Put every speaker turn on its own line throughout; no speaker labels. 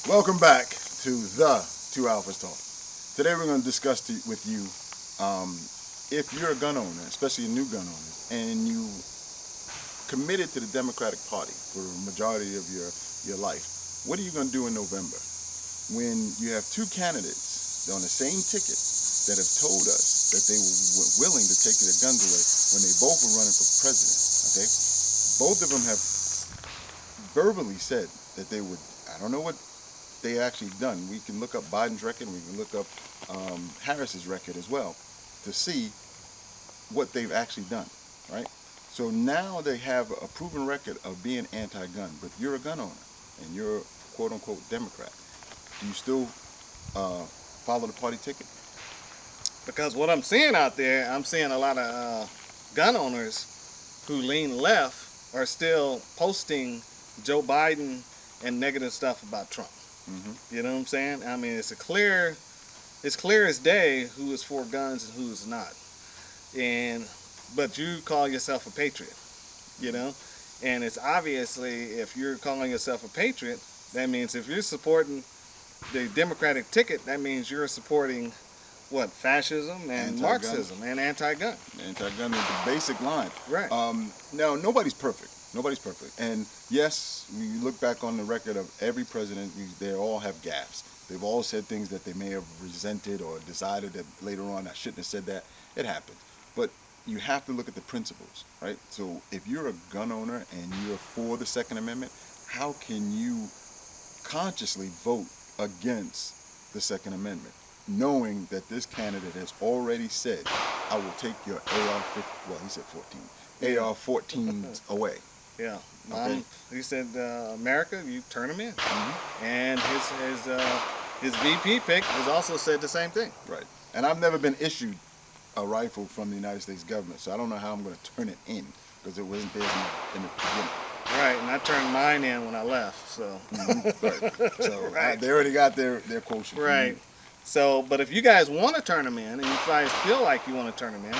Welcome back to the Two Alphas Talk. Today we're going to discuss with you if you're a gun owner, especially a new gun owner, and you committed to the Democratic Party for a majority of your life, what are you going to do in November when you have two candidates on the same ticket that have told us that they were willing to take their guns away when they both were running for president? Okay, both of them have verbally said that they would. I don't know what they actually done. We can look up Biden's record. We can look up Harris's record as well to see what they've actually done. Right. So now they have a proven record of being anti-gun, but you're a gun owner and you're a quote-unquote Democrat. Do you still follow the party ticket?
Because what I'm seeing out there, I'm seeing a lot of gun owners who lean left are still posting Joe Biden and negative stuff about Trump.
Mm-hmm.
You know what I'm saying? I mean, it's clear as day who is for guns and who is not. But you call yourself a patriot, you know? And it's obviously, if you're calling yourself a patriot, that means if you're supporting the Democratic ticket, that means you're supporting what? Fascism and
Anti-gun.
Marxism and anti-gun.
Anti-gun is the basic line.
Right.
Now, nobody's perfect. Nobody's perfect. And yes, when you look back on the record of every president, they all have gaffes. They've all said things that they may have resented or decided that later on I shouldn't have said that. It happens. But you have to look at the principles, right? So if you're a gun owner and you're for the Second Amendment, how can you consciously vote against the Second Amendment, knowing that this candidate has already said, I will take your AR-15, well, he said 14, AR-14s away.
Yeah.
Okay.
He said, America, you turn him in.
Mm-hmm.
And his VP pick has also said the same thing.
Right. And I've never been issued a rifle from the United States government, so I don't know how I'm going to turn it in because it wasn't there in the beginning.
Right, and I turned mine in when I left, so.
Mm-hmm. Right. So
Right.
they already got their quotient.
Right. So, but if you guys want to turn them in, and you guys feel like you want to turn them in,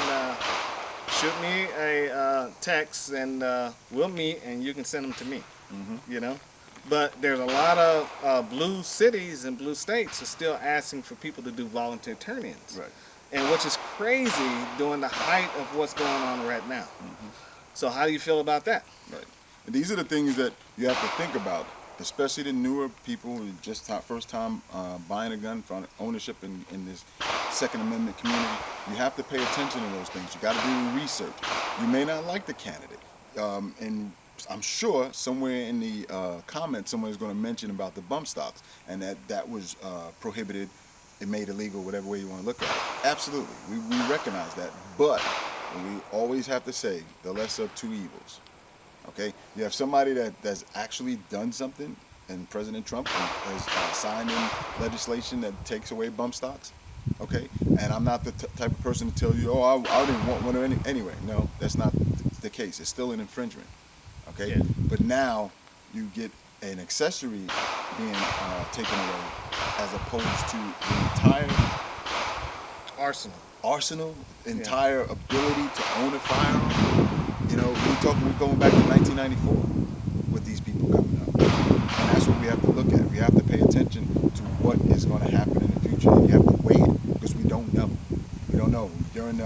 shoot me a text, and we'll meet, and you can send them to me.
Mm-hmm.
You know, but there's a lot of blue cities and blue states are still asking for people to do volunteer turn-ins.
Right.
And which is crazy during the height of what's going on right now.
Mm-hmm.
So how do you feel about that?
Right. And these are the things that you have to think about, especially the newer people who just first time buying a gun for ownership in this Second Amendment community. You have to pay attention to those things. You got to do research. You may not like the candidate, and I'm sure somewhere in the comments someone's going to mention about the bump stocks and that was prohibited. It made illegal, whatever way you want to look at it. Absolutely, we recognize that, but we always have to say the lesser of two evils. Okay, you have somebody that's actually done something, and President Trump has signed in legislation that takes away bump stocks. Okay, and I'm not the type of person to tell you, oh, I didn't want one anyway. No, that's not the case. It's still an infringement. Okay,
Yeah.
but now you get an accessory being taken away as opposed to the entire
Arsenal.
entire ability to own a firearm. You know, we're going back to 1994 with these people coming up. And that's what we have to look at. We have to pay attention to what is going to happen in the future. And you have to weigh it because we don't know. We don't know. During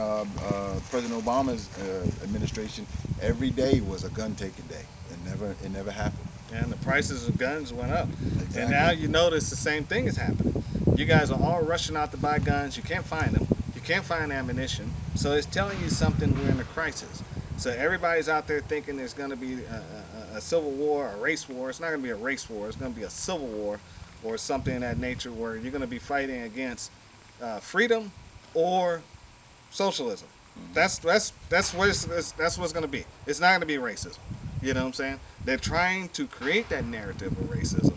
President Obama's administration, every day was a gun-taking day. It never happened.
And the prices of guns went up.
Exactly.
And now you notice the same thing is happening. You guys are all rushing out to buy guns. You can't find them. You can't find ammunition. So it's telling you something, we're in a crisis. So everybody's out there thinking there's going to be a civil war, a race war. It's not going to be a race war. It's going to be a civil war or something in that nature where you're going to be fighting against freedom or socialism.
Mm-hmm.
That's what it's going to be. It's not going to be racism. You know what I'm saying? They're trying to create that narrative of racism.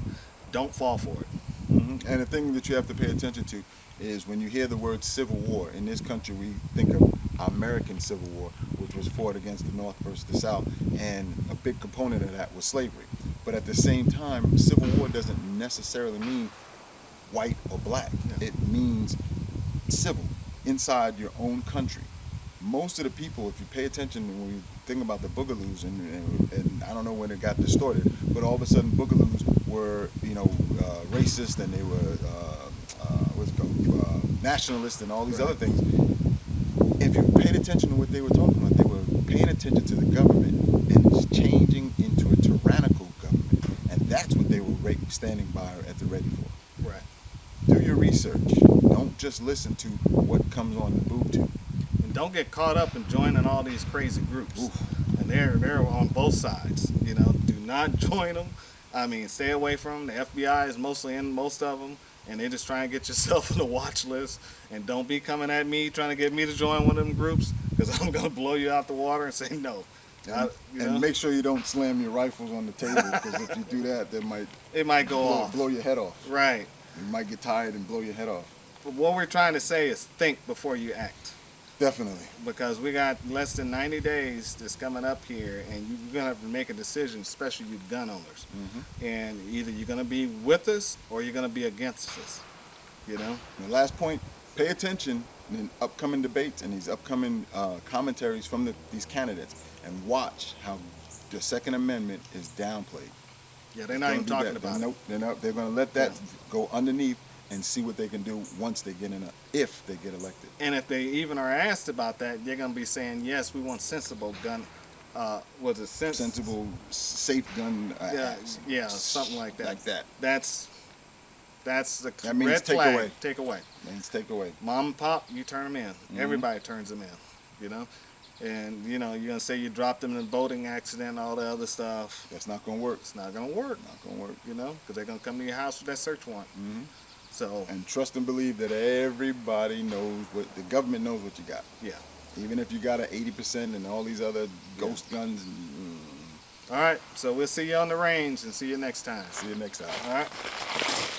Don't fall for it.
Mm-hmm. And the thing that you have to pay attention to is when you hear the word civil war, in this country we think of American Civil War, which was fought against the North versus the South, and a big component of that was slavery. But at the same time, civil war doesn't necessarily mean white or black.
Yeah.
It means civil, inside your own country. most of the people, if you pay attention when you think about the Boogaloos, and I don't know when it got distorted, but all of a sudden Boogaloos were, racist, and they were, what's it called, nationalist, and all these other things. If you paid attention to what they were talking about, they were paying attention to the government, and it's changing into a tyrannical government, and that's what they were standing by at the ready for.
Right.
Do your research. Don't just listen to what comes on the boob tube.
And don't get caught up in joining all these crazy groups.
Oof.
And they're on both sides. Do not join them. I mean, stay away from them. The FBI is mostly in most of them, and they just try and get yourself on the watch list. And don't be coming at me trying to get me to join one of them groups, because I'm gonna blow you out the water and say no.
And make sure you don't slam your rifles on the table, because if you do that,
it might go off.
Blow your head off.
Right.
You might get tired and blow your head off.
But what we're trying to say is think before you act.
Definitely.
Because we got less than 90 days that's coming up here, and you're going to have to make a decision, especially you gun owners.
Mm-hmm.
And either you're going to be with us or you're going to be against us.
And the last point, pay attention in upcoming debates and these upcoming commentaries from these candidates, and watch how the Second Amendment is downplayed.
Yeah, they're not even talking about it.
Nope, they're going to let that go underneath and see what they can do once they get if they get elected.
And if they even are asked about that, they're going to be saying, yes, we want sensible gun,
sensible, safe gun acts.
Yeah, something like that.
Like that.
That's the
That means
red
take
flag.
away.
Take away.
Means take away.
Mom and pop, you turn them in. Mm-hmm. Everybody turns them in, And, you're going to say you dropped them in a boating accident, all the other stuff.
That's not going to work.
It's not going to work.
Not going to work.
Because they're going to come to your house with that search warrant.
Mm-hmm.
So.
And trust and believe that everybody knows the government knows what you got.
Yeah.
Even if you got an 80% and all these other ghost guns.
All right. So we'll see you on the range and see you next time.
See you next time.
All right.